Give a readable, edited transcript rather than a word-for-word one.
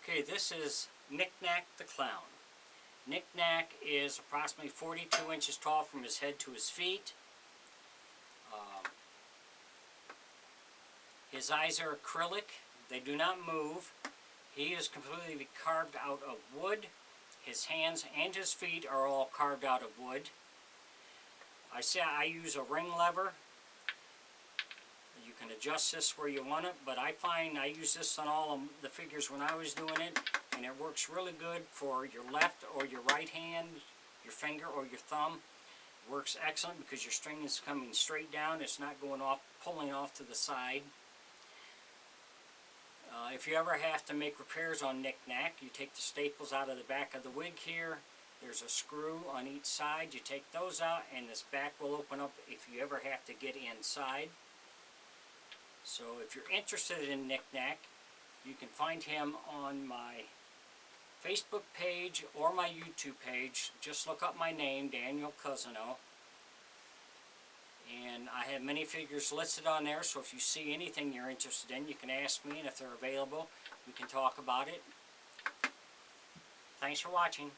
Okay, this is Knick Knack the Clown. Knick Knack is approximately 42 inches tall from his head to his feet. His eyes are acrylic. They do not move. He is completely carved out of wood. His hands and his feet are all carved out of wood. I use a ring lever. You can adjust this where you want it, but I find I use this on all of the figures when I was doing it, and it works really good for your left or your right hand, your finger or your thumb. It works excellent because your string is coming straight down. It's not going off, pulling off to the side. If you ever have to make repairs on Knick Knack, you take the staples out of the back of the wig here. There's a screw on each side. You take those out and this back will open up if you ever have to get inside. So if you're interested in Knick Knack, you can find him on my Facebook page or my YouTube page. Just look up my name, Daniel Cousino. And I have many figures listed on there, so if you see anything you're interested in, you can ask me, and if they're available, we can talk about it. Thanks for watching.